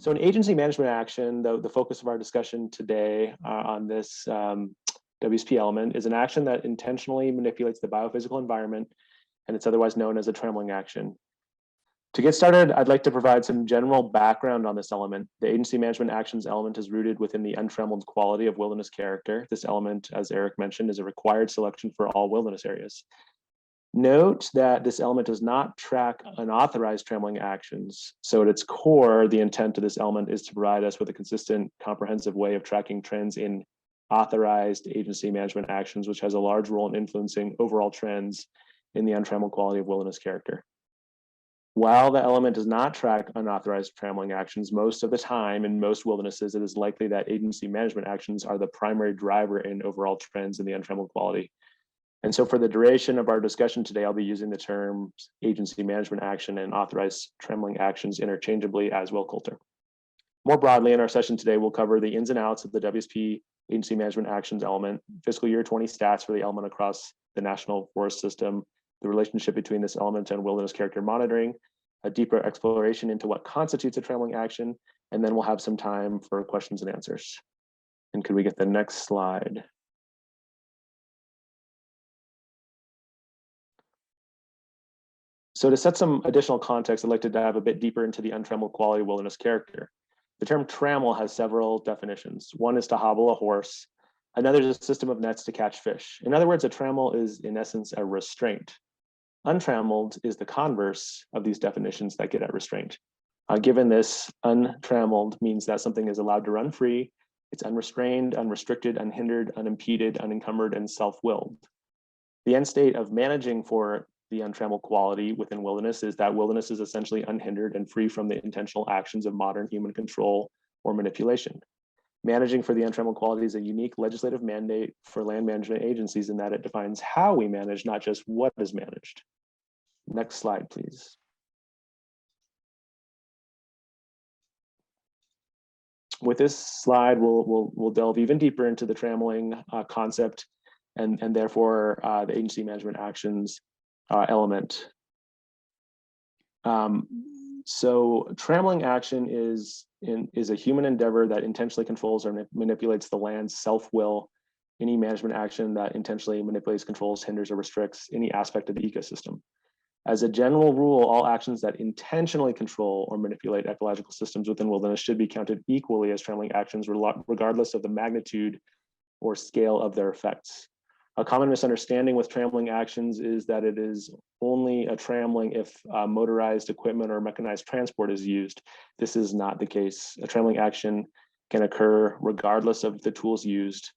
So an agency management action, the focus of our discussion today on this WSP element, is an action that intentionally manipulates the biophysical environment, and it's otherwise known as a trammeling action. To get started, I'd like to provide some general background on this element. The agency management actions element is rooted within the untrammeled quality of wilderness character. This element, as Eric mentioned, is a required selection for all wilderness areas. Note that this element does not track unauthorized trammeling actions. So at its core, the intent of this element is to provide us with a consistent, comprehensive way of tracking trends in authorized agency management actions, which has a large role in influencing overall trends in the untrammeled quality of wilderness character. While the element does not track unauthorized trammeling actions, most of the time in most wildernesses, it is likely that agency management actions are the primary driver in overall trends in the untrammeled quality. And so for the duration of our discussion today, I'll be using the terms agency management action and authorized trammeling actions interchangeably, as will Colter. More broadly, in our session today, we'll cover the ins and outs of the WSP agency management actions element, fiscal year 20 stats for the element across the national forest system, the relationship between this element and wilderness character monitoring, a deeper exploration into what constitutes a trammeling action, and then we'll have some time for questions and answers. And could we get the next slide? So to set some additional context, I'd like to dive a bit deeper into the untrammeled quality of wilderness character. The term trammel has several definitions. One is to hobble a horse. Another is a system of nets to catch fish. In other words, a trammel is in essence a restraint. Untrammeled is the converse of these definitions that get at restraint. Given this, untrammeled means that something is allowed to run free. It's unrestrained, unrestricted, unhindered, unimpeded, unencumbered, and self-willed. The end state of managing for the untrammeled quality within wilderness is that wilderness is essentially unhindered and free from the intentional actions of modern human control or manipulation. Managing for the untrammeled quality is a unique legislative mandate for land management agencies in that it defines how we manage, not just what is managed. Next slide, please. With this slide, we'll delve even deeper into the trammeling concept and therefore the agency management actions element. So trammeling action is a human endeavor that intentionally controls or manipulates the land's self-will. Any management action that intentionally manipulates, controls, hinders, or restricts any aspect of the ecosystem. As a general rule, all actions that intentionally control or manipulate ecological systems within wilderness should be counted equally as trammeling actions, regardless of the magnitude or scale of their effects. A common misunderstanding with trammeling actions is that it is only a trammeling if motorized equipment or mechanized transport is used. This is not the case. A trammeling action can occur regardless of the tools used.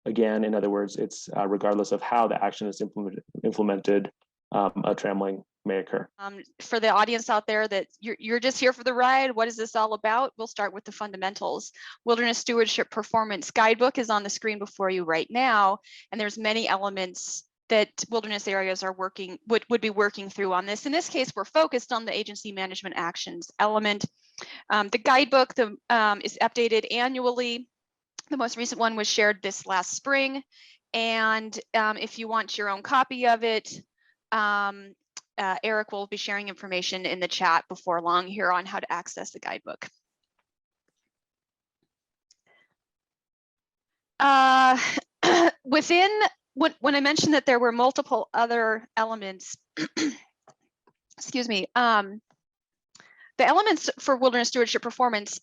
Again, in other words, it's regardless of how the action is implemented, a trammeling may occur. For the audience out there that you're just here for the ride, what is this all about? We'll start with the fundamentals. Wilderness Stewardship Performance Guidebook is on the screen before you right now, and there's many elements that wilderness areas are would be working through on this. In this case, we're focused on the agency management actions element. The guidebook is updated annually. The most recent one was shared this last spring, and if you want your own copy of it, Eric will be sharing information in the chat before long here on how to access the guidebook. When I mentioned that there were multiple other elements, excuse me, the elements for wilderness stewardship performance,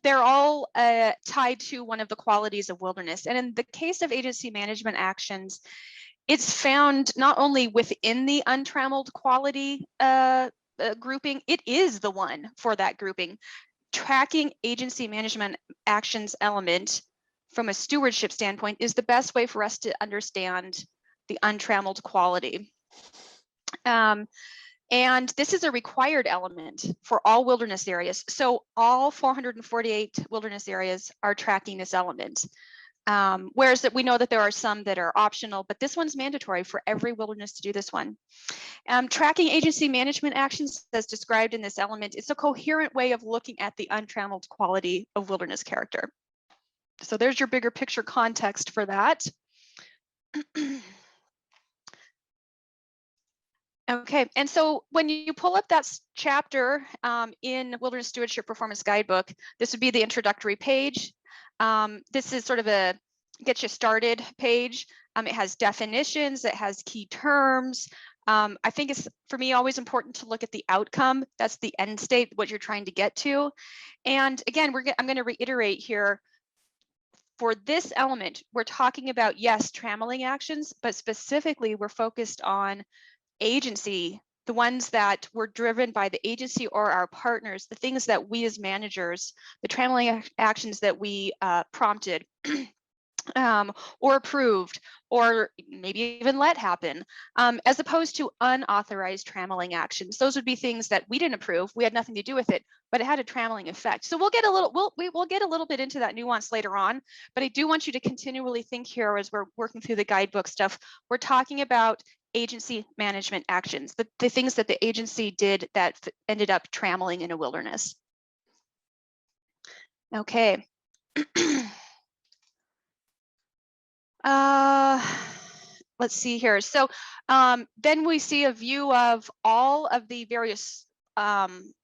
they're all tied to one of the qualities of wilderness. And in the case of agency management actions, it's found not only within the untrammeled quality grouping, it is the one for that grouping. Tracking agency management actions element from a stewardship standpoint is the best way for us to understand the untrammeled quality. And this is a required element for all wilderness areas. So all 448 wilderness areas are tracking this element. Whereas that we know that there are some that are optional, but this one's mandatory for every wilderness to do this one. Tracking agency management actions as described in this element is a coherent way of looking at the untrammeled quality of wilderness character. So there's your bigger picture context for that. Okay, and so when you pull up that chapter in Wilderness Stewardship Performance Guidebook, this would be the introductory page. This is sort of a get you started page. It has definitions, it has key terms. I think it's, for me, always important to look at the outcome. That's the end state, what you're trying to get to. And again, I'm going to reiterate here, for this element, we're talking about, yes, trammeling actions, but specifically we're focused on agency, the ones that were driven by the agency or our partners, the things that we as managers, the trammeling actions that we prompted or approved, or maybe even let happen, as opposed to unauthorized trammeling actions. Those would be things that we didn't approve, we had nothing to do with it, but it had a trammeling effect. So we'll get a little, we'll get a little bit into that nuance later on, but I do want you to continually think here as we're working through the guidebook stuff. We're talking about agency management actions, the things that the agency did that ended up trammeling in a wilderness. Okay. Let's see here. So then we see a view of all of the various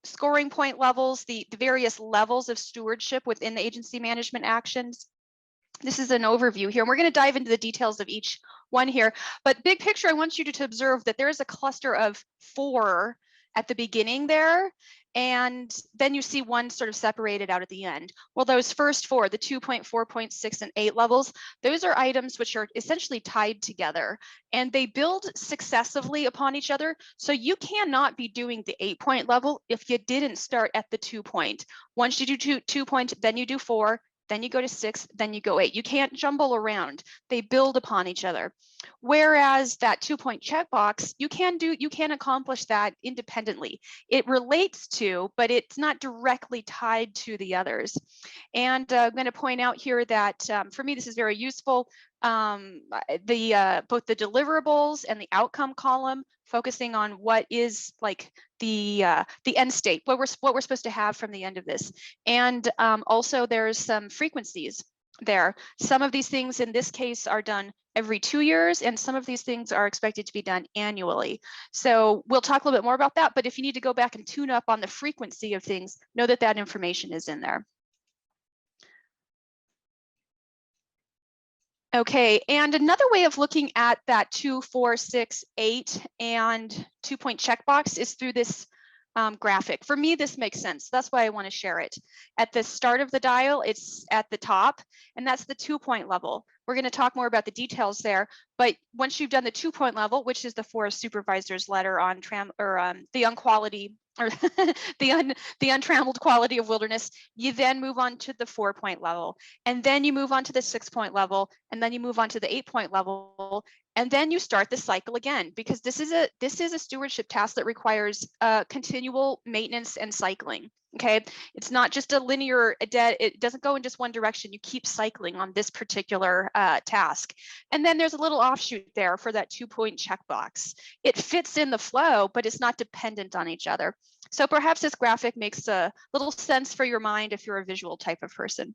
scoring point levels, the various levels of stewardship within the agency management actions. This is an overview here, and we're going to dive into the details of each one here. But big picture, I want you to observe that there is a cluster of 4 at the beginning there, and then you see one sort of separated out at the end. Well, those first 4, the 2.4, 4.6, and 8 levels, those are items which are essentially tied together, and they build successively upon each other. So you cannot be doing the 8-point level if you didn't start at the 2-point. Once you do 2-point, then you do 4, then you go to 6, then you go 8. You can't jumble around. They build upon each other. Whereas that 2-point checkbox, you can accomplish that independently. It relates to, but it's not directly tied to the others. And I'm going to point out here that for me, this is very useful. Both the deliverables and the outcome column, focusing on what is like the end state, what we're supposed to have from the end of this. And also there's some frequencies there. Some of these things in this case are done every 2 years, and some of these things are expected to be done annually. So we'll talk a little bit more about that, but if you need to go back and tune up on the frequency of things, know that that information is in there. Okay, and another way of looking at that 2, 4, 6, 8, and 2-point checkbox is through this graphic. For me, this makes sense. That's why I want to share it. At the start of the dial, it's at the top, and that's the 2-point level. We're going to talk more about the details there, but once you've done the 2-point level, which is the Forest Supervisor's letter on the unquality or the untrammeled quality of wilderness, you then move on to the 4-point level, and then you move on to the 6-point level, and then you move on to the 8-point level, and then you start the cycle again, because this is a stewardship task that requires continual maintenance and cycling. Okay, it's not just a linear, it doesn't go in just one direction. You keep cycling on this particular task. And then there's a little offshoot there for that 2-point checkbox. It fits in the flow, but it's not dependent on each other. So perhaps this graphic makes a little sense for your mind if you're a visual type of person.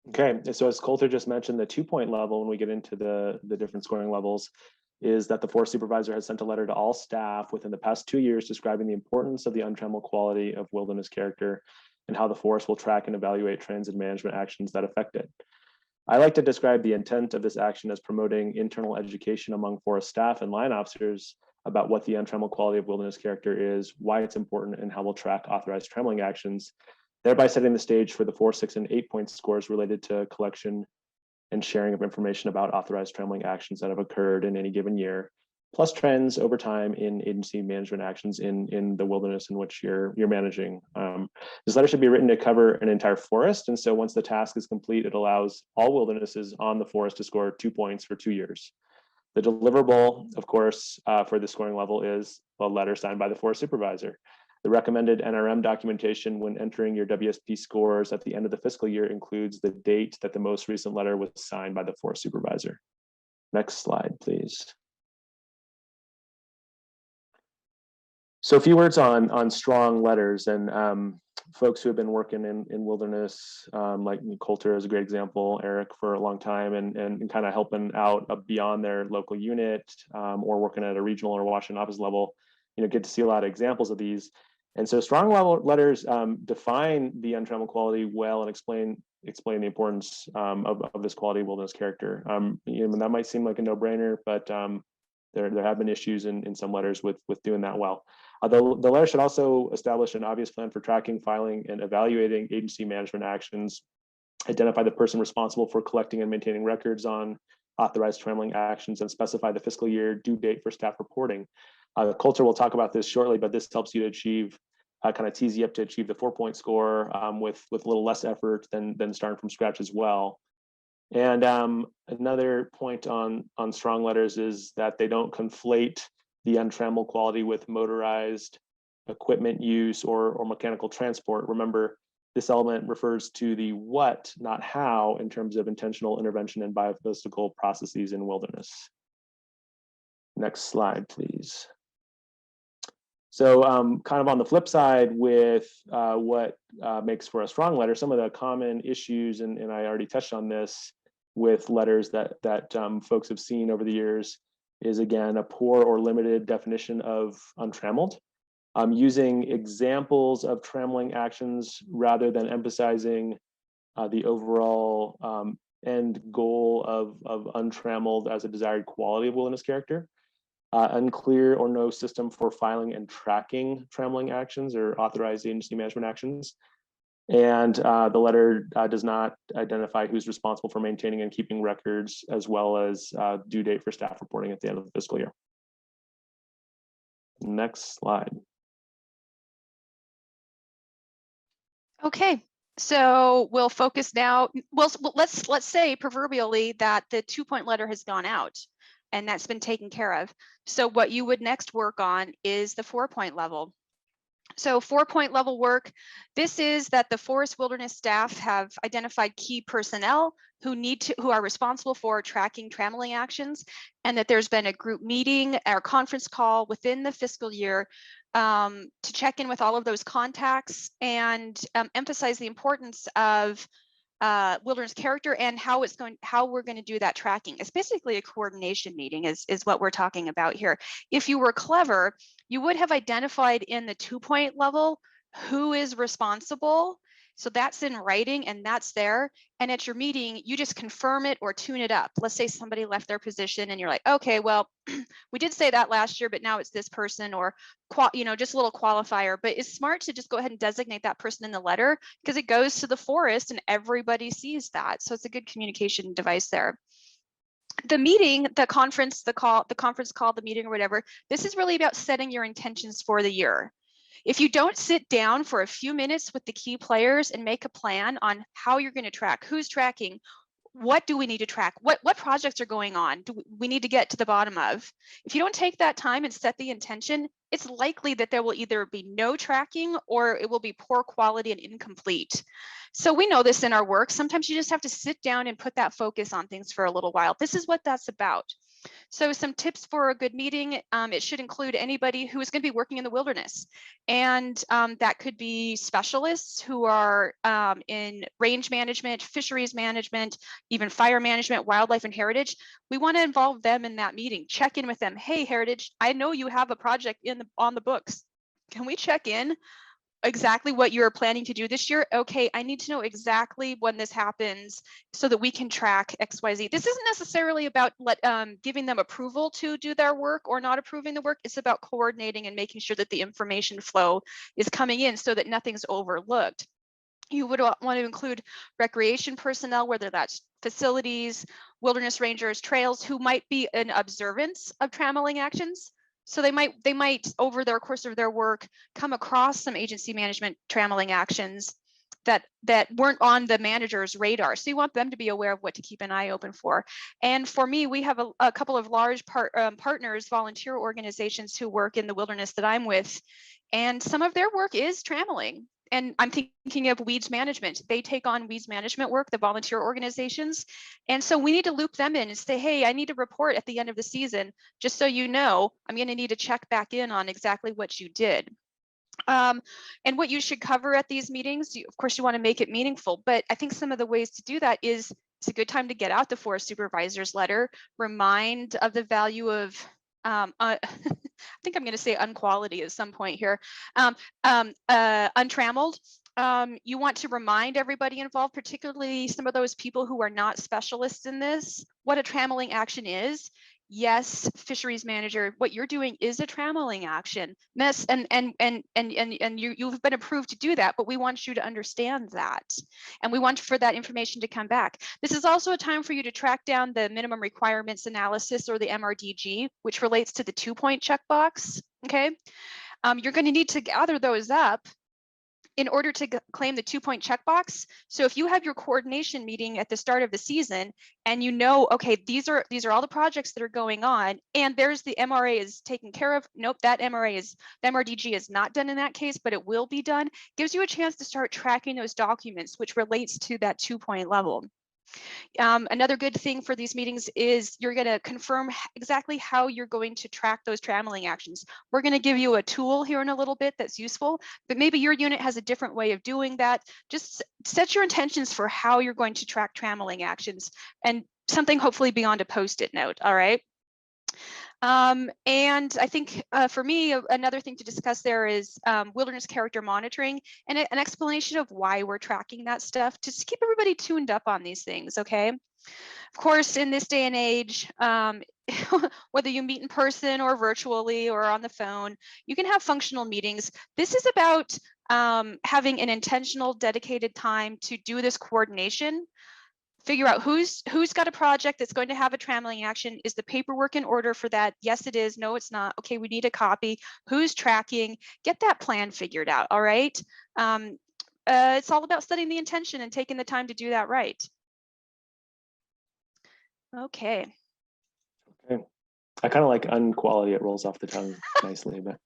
Okay, so as Colter just mentioned, the 2-point level, when we get into the different scoring levels, is that the Forest Supervisor has sent a letter to all staff within the past 2 years describing the importance of the untrammeled quality of wilderness character and how the forest will track and evaluate trends and management actions that affect it. I like to describe the intent of this action as promoting internal education among forest staff and line officers about what the untrammeled quality of wilderness character is, why it's important, and how we'll track authorized trammeling actions, thereby setting the stage for the 4, 6, and 8-point scores related to collection and sharing of information about authorized trammeling actions that have occurred in any given year, plus trends over time in agency management actions in the wilderness in which you're managing. This letter should be written to cover an entire forest, and so once the task is complete, it allows all wildernesses on the forest to score 2 points for 2 years. The deliverable, of course, for the scoring level is a letter signed by the Forest Supervisor. The recommended NRM documentation when entering your WSP scores at the end of the fiscal year includes the date that the most recent letter was signed by the Forest Supervisor. Next slide, please. So a few words on strong letters. And folks who have been working in wilderness, like Colter is a great example, Eric for a long time, and kind of helping out beyond their local unit, or working at a regional or Washington office level, get to see a lot of examples of these. And so strong letters define the untrammeled quality well and explain the importance of this quality wilderness character. That might seem like a no-brainer, but there have been issues in some letters with doing that well. The letter should also establish an obvious plan for tracking, filing, and evaluating agency management actions, identify the person responsible for collecting and maintaining records on authorized trammeling actions, and specify the fiscal year due date for staff reporting. Colter will talk about this shortly, but this helps you to achieve, kind of tease you up to achieve the 4-point score with a little less effort than starting from scratch as well. And another point on strong letters is that they don't conflate the untrammeled quality with motorized equipment use or mechanical transport. Remember, this element refers to the what, not how, in terms of intentional intervention in biophysical processes in wilderness. Next slide, please. So kind of on the flip side with what makes for a strong letter, some of the common issues, and I already touched on this with letters that folks have seen over the years, is again a poor or limited definition of untrammeled, using examples of trammeling actions rather than emphasizing the overall end goal of untrammeled as a desired quality of wilderness character. Unclear or no system for filing and tracking trammeling actions or authorized agency management actions. And the letter does not identify who's responsible for maintaining and keeping records, as well as due date for staff reporting at the end of the fiscal year. Next slide. Okay, so we'll focus now. Well, let's say proverbially that the 2-point letter has gone out and that's been taken care of. So what you would next work on is the 4-point level. So 4-point level work, this is that the forest wilderness staff have identified key personnel who are responsible for tracking trammeling actions, and that there's been a group meeting or conference call within the fiscal year to check in with all of those contacts and emphasize the importance of wilderness character and how we're going to do that tracking. It's basically a coordination meeting is what we're talking about here. If you were clever, you would have identified in the 2-point level who is responsible. So that's in writing and that's there. And at your meeting, you just confirm it or tune it up. Let's say somebody left their position and you're like, okay, well, we did say that last year, but now it's this person, or just a little qualifier. But it's smart to just go ahead and designate that person in the letter, because it goes to the forest and everybody sees that. So it's a good communication device there. The meeting, the conference call, the meeting or whatever, this is really about setting your intentions for the year. If you don't sit down for a few minutes with the key players and make a plan on how you're going to track, who's tracking, what do we need to track, what projects are going on, do we need to get to the bottom of? If you don't take that time and set the intention, it's likely that there will either be no tracking or it will be poor quality and incomplete. So we know this in our work. Sometimes you just have to sit down and put that focus on things for a little while. This is what that's about. So some tips for a good meeting, it should include anybody who is going to be working in the wilderness. And that could be specialists who are in range management, fisheries management, even fire management, wildlife and heritage. We want to involve them in that meeting, check in with them. Hey, heritage, I know you have a project on the books. Can we check in? Exactly what you're planning to do this year. Okay, I need to know exactly when this happens so that we can track XYZ. This isn't necessarily about giving them approval to do their work or not approving the work. It's about coordinating and making sure that the information flow is coming in so that nothing's overlooked. You would want to include recreation personnel, whether that's facilities, wilderness rangers, trails, who might be in observance of trammeling actions. So they might over the course of their work come across some agency management trammeling actions that weren't on the manager's radar. So you want them to be aware of what to keep an eye open for. And for me, we have a couple of large partners, volunteer organizations who work in the wilderness that I'm with, and some of their work is trammeling. And I'm thinking of weeds management. They take on weeds management work, the volunteer organizations. And so we need to loop them in and say, hey, I need a report at the end of the season. Just so you know, I'm going to need to check back in on exactly what you did. And what you should cover at these meetings, of course, you want to make it meaningful, but I think some of the ways to do that is it's a good time to get out the forest supervisor's letter, remind of the value of, I think I'm going to say unquality at some point here, untrammeled. You want to remind everybody involved, particularly some of those people who are not specialists in this, what a trammeling action is. Yes, fisheries manager, what you're doing is a trammeling action. Miss, and you've been approved to do that, but we want you to understand that. And we want for that information to come back. This is also a time for you to track down the minimum requirements analysis, or the MRDG, which relates to the 2-point checkbox. Okay. You're going to need to gather those up in order to claim the 2-point checkbox. So if you have your coordination meeting at the start of the season and you know, okay, these are all the projects that are going on, and there's the MRA is taken care of. Nope, that the MRDG is not done in that case, but it will be done. Gives you a chance to start tracking those documents, which relates to that 2-point level. Another good thing for these meetings is you're going to confirm exactly how you're going to track those trammeling actions. We're going to give you a tool here in a little bit that's useful, but maybe your unit has a different way of doing that. Just set your intentions for how you're going to track trammeling actions, and something hopefully beyond a Post-it note. All right. And I think for me, another thing to discuss there is wilderness character monitoring, and an explanation of why we're tracking that stuff, just to keep everybody tuned up on these things, okay? Of course, in this day and age, whether you meet in person or virtually or on the phone, you can have functional meetings. This is about having an intentional, dedicated time to do this coordination. Figure out who's got a project that's going to have a trammeling action. Is the paperwork in order for that? Yes, it is. No, it's not. Okay, we need a copy. Who's tracking? Get that plan figured out. All right. It's all about setting the intention and taking the time to do that right. Okay. Okay. I kind of like unquality. It rolls off the tongue nicely, but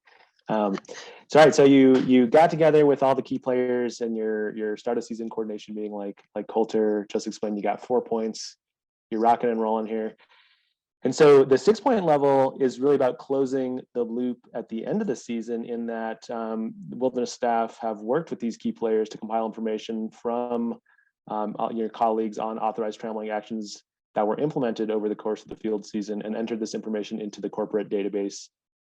so all right, so you got together with all the key players and your start of season coordination meeting, like Colter just explained. You got 4 points. You're rocking and rolling here. And so the 6-point level is really about closing the loop at the end of the season, in that the wilderness staff have worked with these key players to compile information from your colleagues on authorized trammeling actions that were implemented over the course of the field season, and entered this information into the corporate database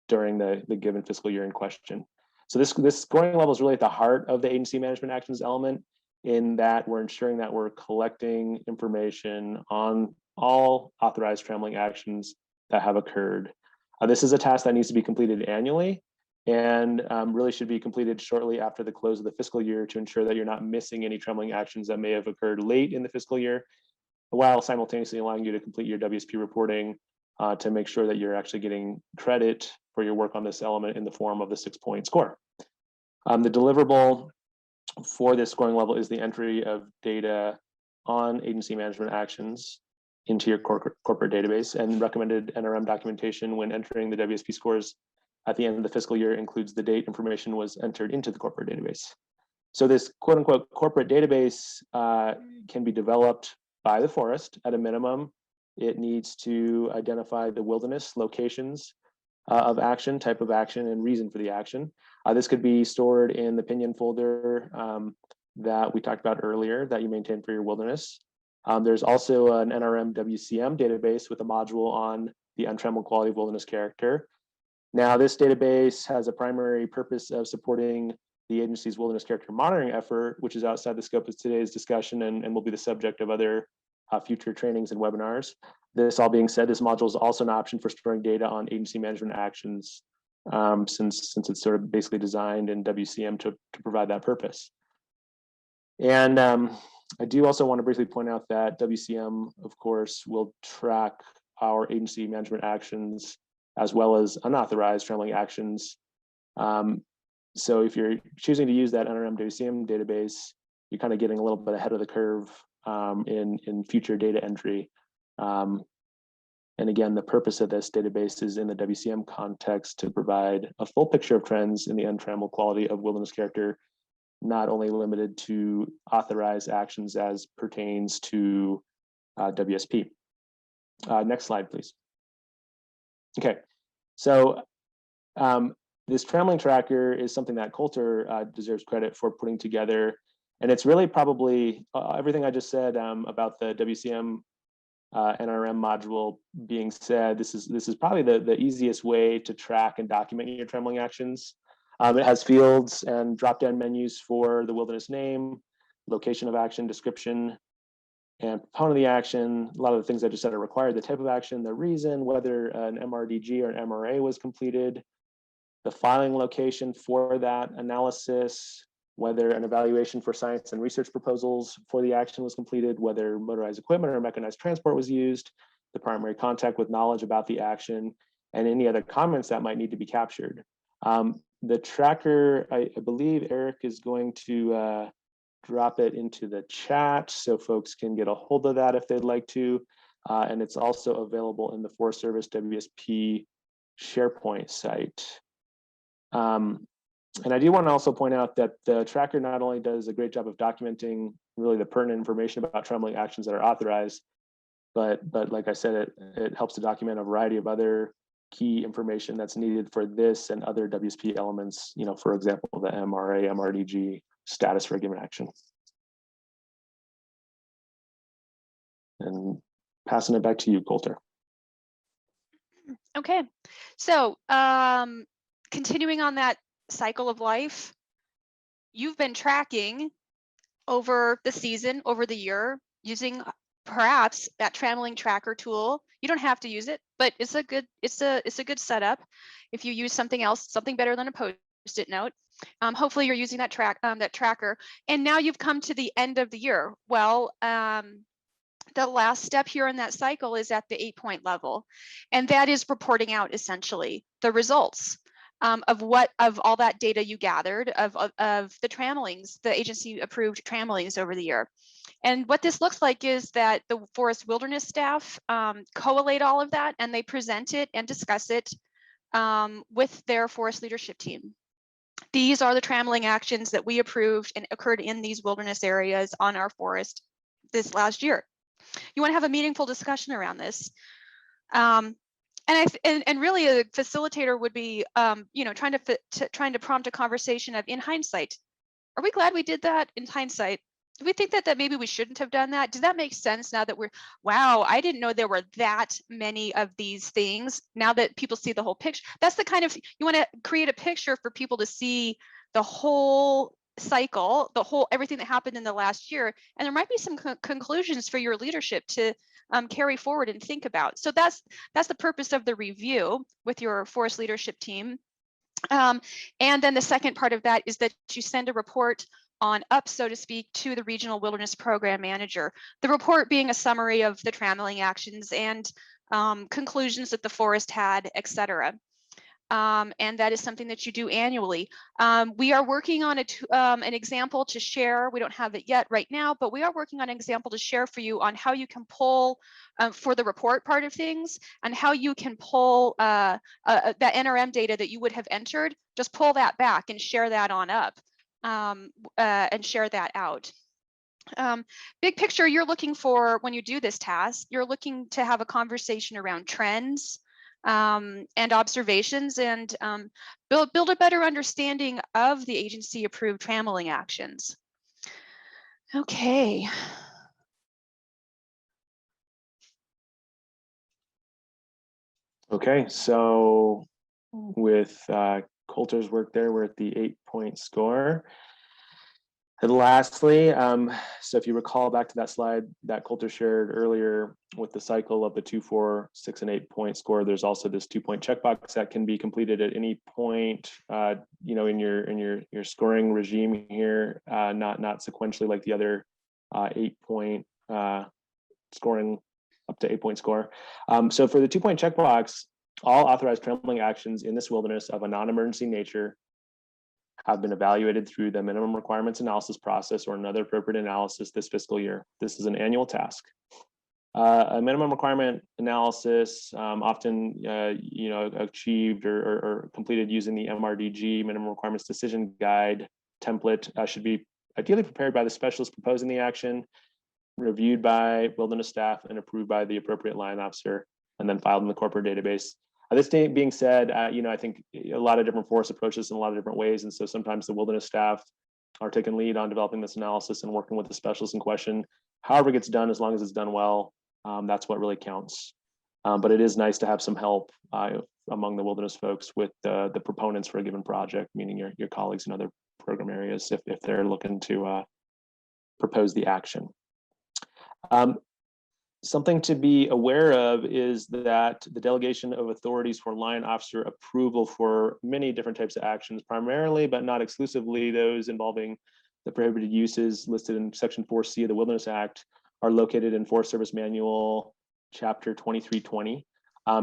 during the given fiscal year in question. So this scoring level is really at the heart of the agency management actions element, in that we're ensuring that we're collecting information on all authorized trammeling actions that have occurred. This is a task that needs to be completed annually, and really should be completed shortly after the close of the fiscal year, to ensure that you're not missing any trammeling actions that may have occurred late in the fiscal year, while simultaneously allowing you to complete your WSP reporting to make sure that you're actually getting credit for your work on this element in the form of the 6-point score. The deliverable for this scoring level is the entry of data on agency management actions into your corporate database, and recommended NRM documentation when entering the WSP scores at the end of the fiscal year includes the date information was entered into the corporate database. So this quote unquote corporate database can be developed by the forest. At a minimum, it needs to identify the wilderness locations of action, type of action, and reason for the action. This could be stored in the Pinion folder that we talked about earlier that you maintain for your wilderness. There's also an NRM WCM database with a module on the untrammeled quality of wilderness character. Now, this database has a primary purpose of supporting the agency's wilderness character monitoring effort, which is outside the scope of today's discussion and will be the subject of other future trainings and webinars. This all being said, this module is also an option for storing data on agency management actions, since it's sort of basically designed in WCM to provide that purpose. And I do also want to briefly point out that WCM, of course, will track our agency management actions as well as unauthorized trammeling actions. So if you're choosing to use that NRM WCM database, you're kind of getting a little bit ahead of the curve in future data entry. And again, the purpose of this database is in the WCM context to provide a full picture of trends in the untrammeled quality of wilderness character, not only limited to authorized actions as pertains to WSP. Next slide, please. Okay, so this Tramling Tracker is something that Colter deserves credit for putting together. And it's really probably everything I just said about the WCM NRM module being said. This is probably the easiest way to track and document your Tramling actions. It has fields and drop-down menus for the wilderness name, location of action, description, and component of the action. A lot of the things I just said are required: the type of action, the reason, whether an MRDG or an MRA was completed, the filing location for that analysis, whether an evaluation for science and research proposals for the action was completed, whether motorized equipment or mechanized transport was used, the primary contact with knowledge about the action, and any other comments that might need to be captured. The tracker, I believe Eric is going to drop it into the chat so folks can get a hold of that if they'd like to. And it's also available in the Forest Service WSP SharePoint site. And I do want to also point out that the tracker not only does a great job of documenting really the pertinent information about Trammeling actions that are authorized, but like I said, it helps to document a variety of other key information that's needed for this and other WSP elements, you know, for example, the MRA, MRDG status for a given action. And passing it back to you, Colter. Okay, so continuing on that cycle of life, you've been tracking over the season, over the year, using perhaps that Trammeling Tracker tool. You don't have to use it, but it's a good good setup. If you use something else, something better than a Post-it note, hopefully you're using that tracker. And now you've come to the end of the year. Well, the last step here in that cycle is at the 8-point level, and that is reporting out essentially the results of all that data you gathered of the trammelings, the agency approved trammelings over the year. And what this looks like is that the forest wilderness staff collate all of that, and they present it and discuss it with their forest leadership team. These are the trammeling actions that we approved and occurred in these wilderness areas on our forest this last year. You want to have a meaningful discussion around this. And really a facilitator would be, you know, trying to prompt a conversation of, in hindsight, are we glad we did that? In hindsight, do we think that maybe we shouldn't have done that? Does that make sense now that wow, I didn't know there were that many of these things. Now that people see the whole picture, that's the kind of, you want to create a picture for people to see the whole cycle, everything that happened in the last year. And there might be some conclusions for your leadership to carry forward and think about. So that's the purpose of the review with your forest leadership team. And then the second part of that is that you send a report on up, so to speak, to the Regional Wilderness Program Manager. The report being a summary of the trammeling actions and conclusions that the forest had, et cetera. And that is something that you do annually. We are working on an example to share. We don't have it yet right now, but we are working on an example to share for you on how you can pull for the report part of things, and how you can pull that NRM data that you would have entered, just pull that back and share that on up and share that out. Big picture, you're looking for, when you do this task, you're looking to have a conversation around trends, and observations, and build a better understanding of the agency approved trammeling actions. Okay. Okay, so with Colter's work there, we're at the 8-point score. And lastly, so if you recall back to that slide that Colter shared earlier with the cycle of the 2, 4, 6, and 8-point score, there's also this 2-point checkbox that can be completed at any point, you know, in your scoring regime here, not sequentially like the other 8-point scoring up to 8-point score. So for the 2-point checkbox, all authorized trammeling actions in this wilderness of a non-emergency nature have been evaluated through the minimum requirements analysis process or another appropriate analysis this fiscal year. This is an annual task. A minimum requirement analysis, often you know, achieved or completed using the MRDG, minimum requirements decision guide template, should be ideally prepared by the specialist proposing the action, reviewed by wilderness staff, and approved by the appropriate line officer, and then filed in the corporate database. This being said, I think a lot of different forest approaches in a lot of different ways. And so sometimes the wilderness staff are taking lead on developing this analysis and working with the specialists in question. However it gets done, as long as it's done well, that's what really counts. But it is nice to have some help among the wilderness folks with the proponents for a given project, meaning your colleagues in other program areas, if they're looking to propose the action. Something to be aware of is that the delegation of authorities for line officer approval for many different types of actions, primarily but not exclusively those involving the prohibited uses listed in Section 4C of the Wilderness Act, are located in Forest Service Manual, Chapter 2320.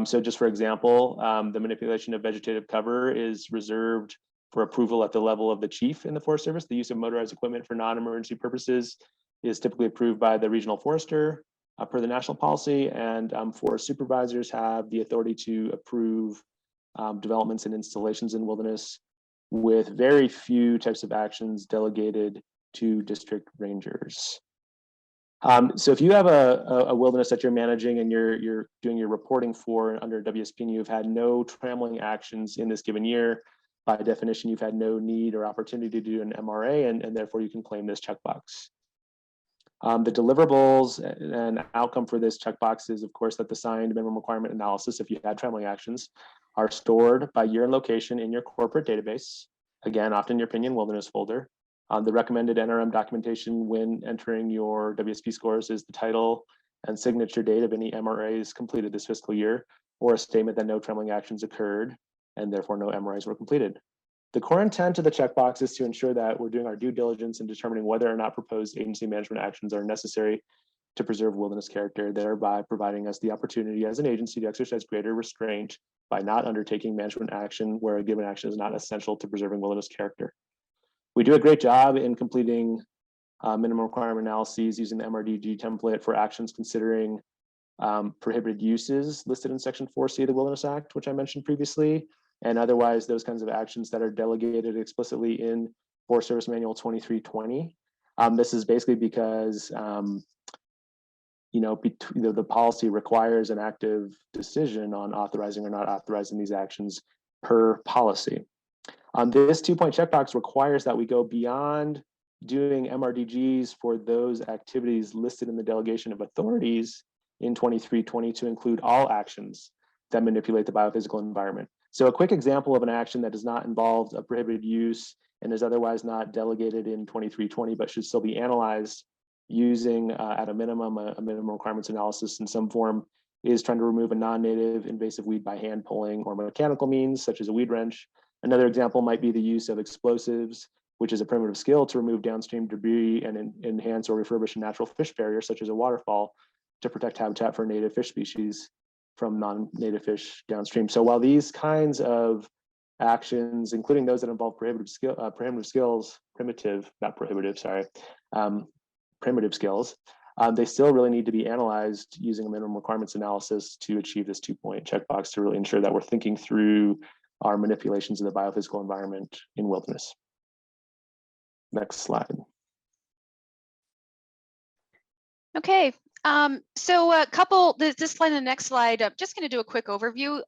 So just for example, the manipulation of vegetative cover is reserved for approval at the level of the chief in the Forest Service. The use of motorized equipment for non-emergency purposes is typically approved by the regional forester per the national policy, and forest supervisors have the authority to approve developments and installations in wilderness, with very few types of actions delegated to district rangers. So if you have a wilderness that you're managing and you're doing your reporting for under WSP and you've had no trammeling actions in this given year, by definition, you've had no need or opportunity to do an MRA, and therefore you can claim this checkbox. The deliverables and outcome for this checkbox is, of course, that the signed minimum requirement analysis, if you had trammeling actions, are stored by year and location in your corporate database. Again, often your opinion wilderness folder. The recommended NRM documentation when entering your WSP scores is the title and signature date of any MRAs completed this fiscal year, or a statement that no trammeling actions occurred and therefore no MRAs were completed. The core intent of the checkbox is to ensure that we're doing our due diligence in determining whether or not proposed agency management actions are necessary to preserve wilderness character, thereby providing us the opportunity as an agency to exercise greater restraint by not undertaking management action where a given action is not essential to preserving wilderness character. We do a great job in completing minimum requirement analyses using the MRDG template for actions considering prohibited uses listed in Section 4C of the Wilderness Act, which I mentioned previously, and otherwise those kinds of actions that are delegated explicitly in Forest Service Manual 2320. This is basically because the policy requires an active decision on authorizing or not authorizing these actions per policy. This 2-point checkbox requires that we go beyond doing MRDGs for those activities listed in the delegation of authorities in 2320 to include all actions that manipulate the biophysical environment. So a quick example of an action that does not involve a prohibited use and is otherwise not delegated in 2320, but should still be analyzed using at a minimum a minimum requirements analysis in some form, is trying to remove a non-native invasive weed by hand pulling or mechanical means, such as a weed wrench. Another example might be the use of explosives, which is a primitive skill to remove downstream debris and enhance or refurbish a natural fish barrier, such as a waterfall, to protect habitat for native fish species from non-native fish downstream. So while these kinds of actions, including those that involve primitive skills, they still really need to be analyzed using a minimum requirements analysis to achieve this 2-point checkbox to really ensure that we're thinking through our manipulations of the biophysical environment in wilderness. Next slide. Okay, so this slide and the next slide, I'm just going to do a quick overview.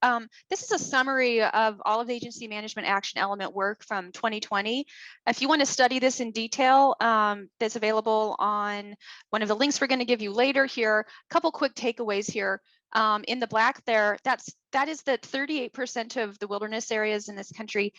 This is a summary of all of the agency management action element work from 2020. If you want to study this in detail, that's available on one of the links we're going to give you later here. A couple quick takeaways here. In the black there, that is that 38% of the wilderness areas in this country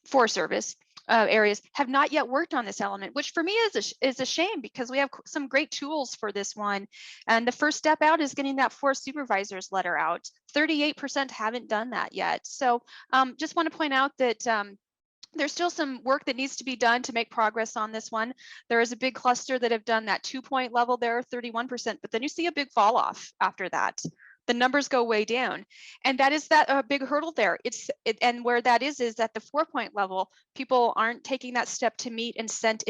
Forest Service areas have not yet worked on this element, which for me is a shame because we have some great tools for this one. And the first step out is getting that forest supervisor's letter out. 38% haven't done that yet. So just want to point out that there's still some work that needs to be done to make progress on this one. There is a big cluster that have done that 2-point level there, 31%, but then you see a big fall off after that. The numbers go way down, and that is a big hurdle there. And where that is at the 4-point level, people aren't taking that step to meet and set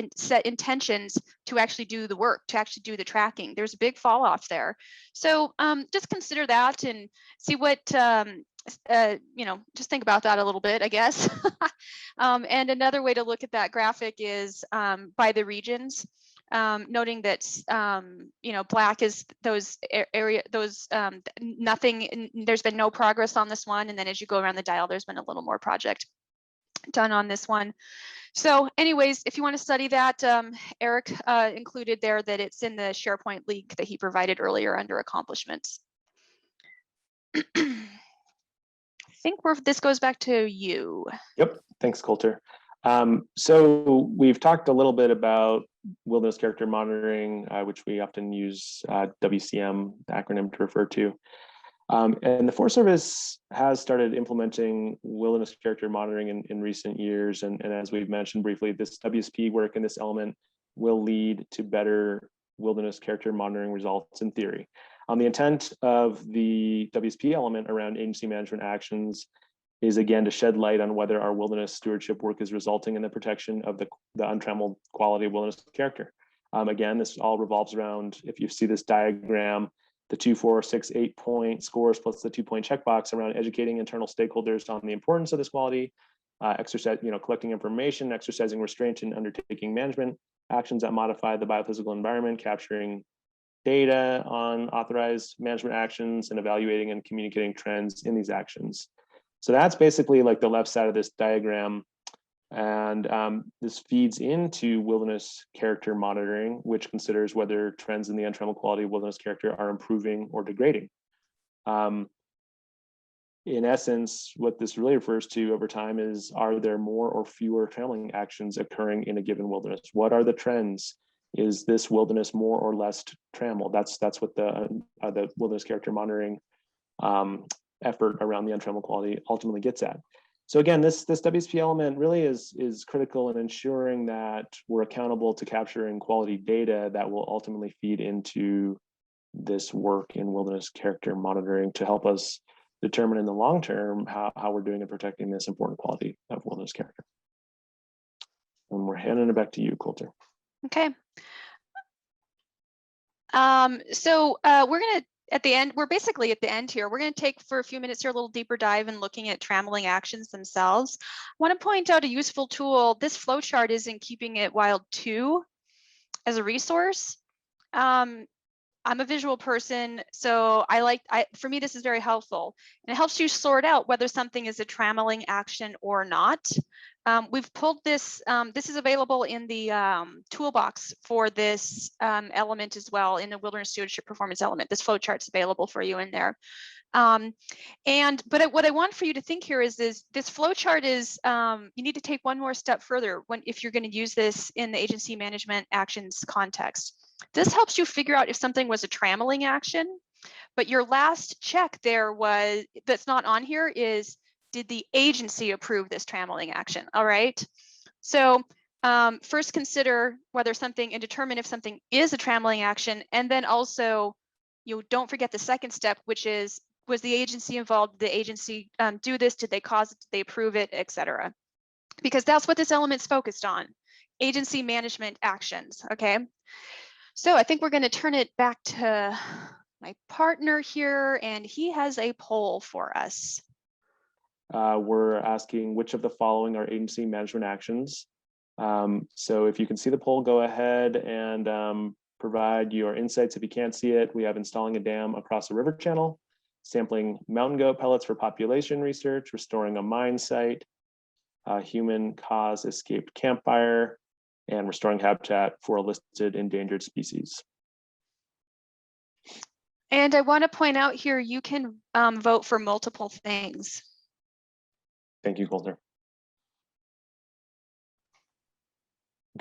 intentions to actually do the work, to actually do the tracking. There's a big fall off there. So just consider that and see what just think about that a little bit, I guess. And another way to look at that graphic is by the regions. noting that black is those nothing. There's been no progress on this one, and then as you go around the dial, there's been a little more project done on this one. So anyways, if you want to study that, Eric included there that it's in the SharePoint link that he provided earlier under accomplishments. I think this goes back to you. Yep, thanks, Colter. So we've talked a little bit about wilderness character monitoring, which we often use WCM, the acronym, to refer to. And the Forest Service has started implementing wilderness character monitoring in recent years. And as we've mentioned briefly, this WSP work in this element will lead to better wilderness character monitoring results in theory. The intent of the WSP element around agency management actions is again to shed light on whether our wilderness stewardship work is resulting in the protection of the untrammeled quality of wilderness character. Again, this all revolves around, if you see this diagram, the 2, 4, 6, 8 point scores plus the 2-point checkbox around educating internal stakeholders on the importance of this quality, collecting information, exercising restraint, and undertaking management actions that modify the biophysical environment, capturing data on authorized management actions, and evaluating and communicating trends in these actions. So that's basically like the left side of this diagram. And this feeds into wilderness character monitoring, which considers whether trends in the untrammeled quality of wilderness character are improving or degrading. In essence, what this really refers to over time is, are there more or fewer trammeling actions occurring in a given wilderness? What are the trends? Is this wilderness more or less trammeled? That's what the wilderness character monitoring effort around the untrammeled quality ultimately gets at. So again, this WSP element really is critical in ensuring that we're accountable to capturing quality data that will ultimately feed into this work in wilderness character monitoring to help us determine in the long term how we're doing in protecting this important quality of wilderness character. And we're handing it back to you, Colter. Okay. So we're going to, at the end, we're basically at the end here. We're going to take for a few minutes here a little deeper dive in looking at trammeling actions themselves. I want to point out a useful tool. This flowchart is in Keeping It Wild 2 as a resource. I'm a visual person, so for me, this is very helpful. And it helps you sort out whether something is a trammeling action or not. We've pulled this, this is available in the toolbox for this element as well, in the wilderness stewardship performance element. This flowchart's available for you in there. But what I want for you to think here is this flowchart is, you need to take one more step further if you're going to use this in the agency management actions context. This helps you figure out if something was a trammeling action, but your last check there that's not on here is, did the agency approve this trammeling action? All right. So first consider whether something and determine if something is a trammeling action, and then also you don't forget the second step, which is, was the agency involved? Did the agency do this? Did they cause it? Did they approve it, etc.? Because that's what this element's focused on: agency management actions. Okay. So I think we're going to turn it back to my partner here, and he has a poll for us. We're asking which of the following are agency management actions. So if you can see the poll, go ahead and provide your insights. If you can't see it, we have installing a dam across a river channel, sampling mountain goat pellets for population research, restoring a mine site, human cause escaped campfire, and restoring habitat for a listed endangered species. And I want to point out here, you can vote for multiple things. Thank you, Colter.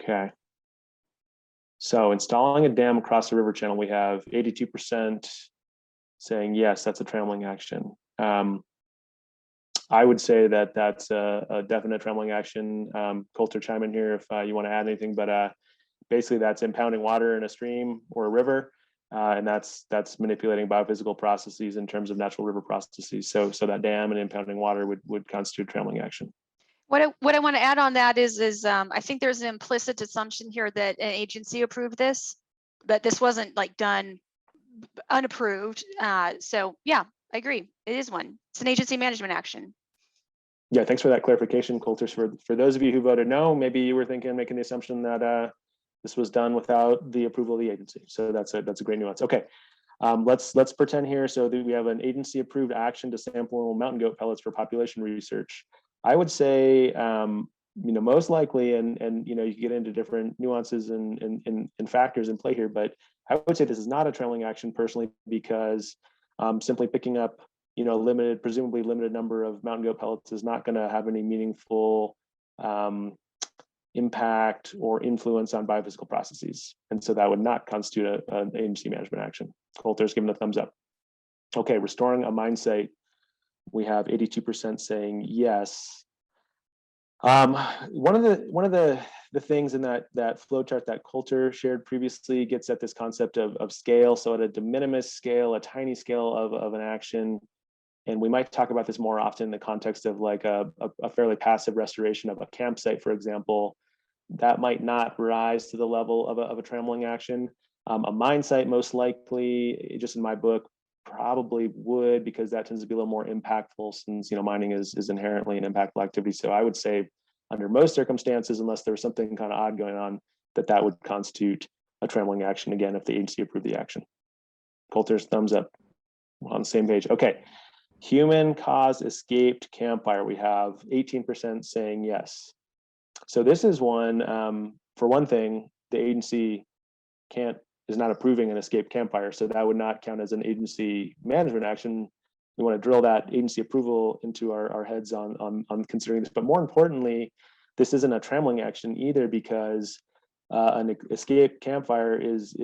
Okay. So installing a dam across the river channel, we have 82% saying, yes, that's a trammeling action. I would say that that's a definite trammeling action. Colter, chime in here if you want to add anything, but basically that's impounding water in a stream or a river, and that's manipulating biophysical processes in terms of natural river processes. So that dam and impounding water would constitute trammeling action. What I want to add on that is I think there's an implicit assumption here that an agency approved this, but this wasn't like done unapproved. So yeah, I agree. It is one. It's an agency management action. Yeah, thanks for that clarification, Colter. For those of you who voted no, maybe you were making the assumption that This was done without the approval of the agency. So that's a great nuance. Okay, let's pretend here. So that we have an agency approved action to sample mountain goat pellets for population research. I would say, most likely, and you can get into different nuances and factors in play here, but I would say this is not a trammeling action personally, because simply picking up presumably limited number of mountain goat pellets is not going to have any meaningful impact or influence on biophysical processes. And so that would not constitute an agency management action. Colter's given a thumbs up. Okay, restoring a mine site. We have 82% saying yes. One of the things in that flowchart that Colter shared previously gets at this concept of scale. So at a de minimis scale, a tiny scale of an action, and we might talk about this more often in the context of like a fairly passive restoration of a campsite, for example, that might not rise to the level of a trammeling action. A mine site, most likely, just in my book, probably would, because that tends to be a little more impactful, since mining is inherently an impactful activity. So I would say, under most circumstances, unless there's something kind of odd going on, that would constitute a trammeling action, again, if the agency approved the action. Colter's thumbs up. We're on the same page. Okay. Human caused escaped campfire. We have 18% saying yes. So this is one, for one thing, the agency is not approving an escaped campfire. So that would not count as an agency management action. We want to drill that agency approval into our heads on considering this. But more importantly, this isn't a trammeling action either, because an escaped campfire is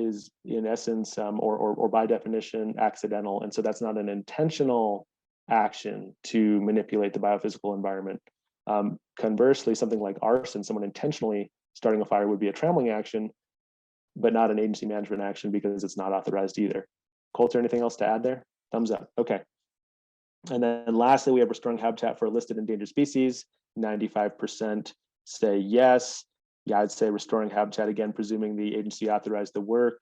in essence, or by definition, accidental. And so that's not an intentional action to manipulate the biophysical environment. Conversely, something like arson, someone intentionally starting a fire, would be a trammeling action, but not an agency management action, because it's not authorized either. Colter, anything else to add there? Thumbs up. Okay. And then lastly, we have restoring habitat for a listed endangered species. 95% say yes. Yeah, I'd say restoring habitat, again, presuming the agency authorized the work,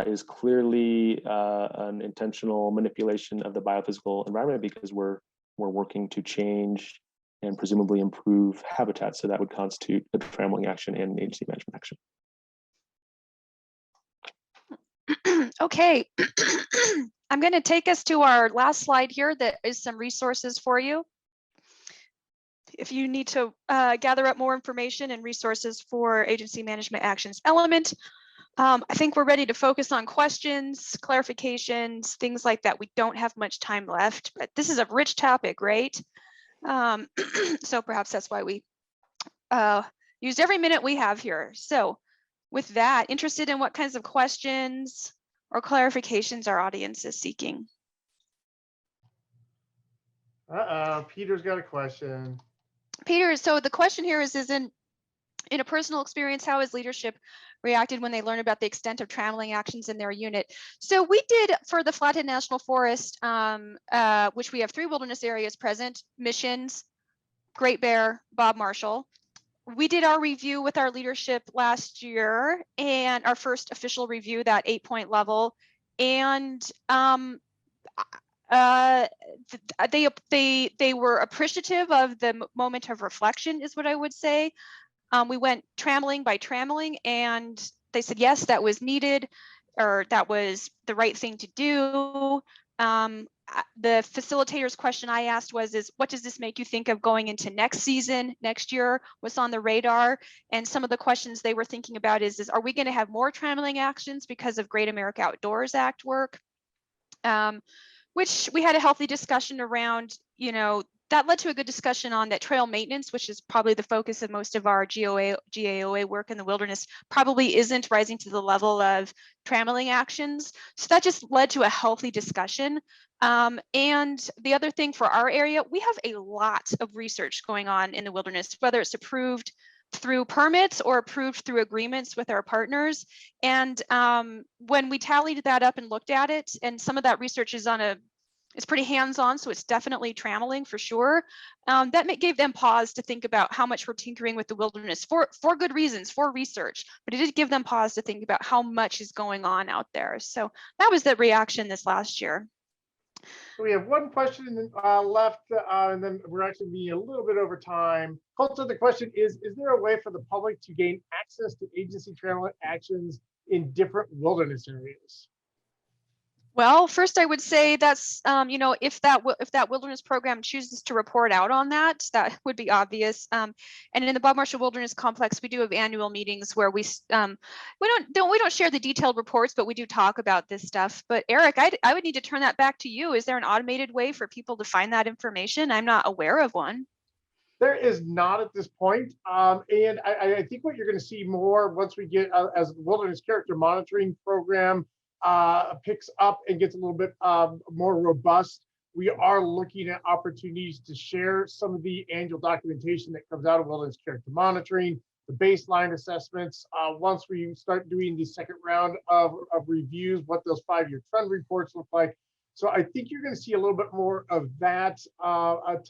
is clearly an intentional manipulation of the biophysical environment, because we're working to change and presumably improve habitat. So that would constitute a trammeling action and an agency management action. Okay, I'm going to take us to our last slide here that is some resources for you. If you need to gather up more information and resources for agency management actions element, I think we're ready to focus on questions, clarifications, things like that. We don't have much time left, but this is a rich topic, right? So perhaps that's why we used every minute we have here. So with that, interested in what kinds of questions or clarifications our audience is seeking? Peter's got a question. Peter, so the question here is in a personal experience, how has leadership reacted when they learn about the extent of trammeling actions in their unit? So we did, for the Flathead National Forest, which we have 3 wilderness areas present, Missions, Great Bear, Bob Marshall. We did our review with our leadership last year, and our first official review, that 8-point level, and they were appreciative of the moment of reflection, is what I would say. We went trammeling by trammeling, and they said yes, that was needed, or that was the right thing to do. The facilitator's question I asked was, what does this make you think of going into next season, next year? What's on the radar? And some of the questions they were thinking about is are we going to have more trammeling actions because of Great America Outdoors Act work? Which we had a healthy discussion around, that led to a good discussion on that trail maintenance, which is probably the focus of most of our GAOA work in the wilderness, probably isn't rising to the level of trammeling actions. So that just led to a healthy discussion. And the other thing for our area, we have a lot of research going on in the wilderness, whether it's approved through permits or approved through agreements with our partners. And when we tallied that up and looked at it, and some of that research is it's pretty hands-on, so it's definitely trammeling for sure. That gave them pause to think about how much we're tinkering with the wilderness for good reasons, for research, but it did give them pause to think about how much is going on out there. So that was the reaction this last year. So we have one question left, and then we're actually being a little bit over time. Colter, the question is there a way for the public to gain access to agency trammeling actions in different wilderness areas? Well, first I would say that's, you know, if that wilderness program chooses to report out on that, that would be obvious. And in the Bob Marshall Wilderness Complex, we do have annual meetings where we don't share the detailed reports, but we do talk about this stuff. But Eric, I would need to turn that back to you. Is there an automated way for people to find that information? I'm not aware of one. There is not at this point. And I think what you're going to see more once we get as the wilderness character monitoring program picks up and gets a little bit more robust, we are looking at opportunities to share some of the annual documentation that comes out of wilderness character monitoring, the baseline assessments. Once we start doing the second round of reviews, what those 5-year trend reports look like. So I think you're going to see a little bit more of that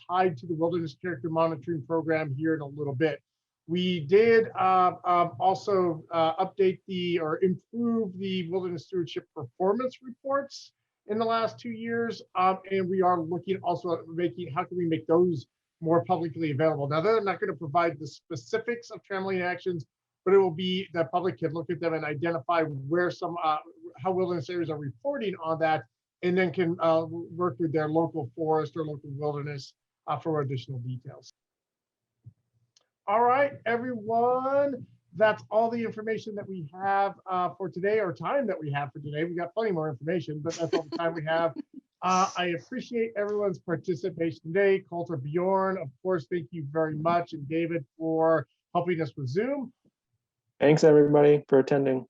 tied to the wilderness character monitoring program here in a little bit. We did also update or improve the wilderness stewardship performance reports in the last 2 years. And we are looking also at how can we make those more publicly available. Now, they're not going to provide the specifics of trammeling actions, but it will be the public can look at them and identify where how wilderness areas are reporting on that, and then can work with their local forest or local wilderness for additional details. All right, everyone, that's all the information that we have for today, or time that we have for today. We got plenty more information, but that's all the time we have. I appreciate everyone's participation today. Colter, Bjorn, of course, thank you very much, and David for helping us with Zoom. Thanks, everybody, for attending.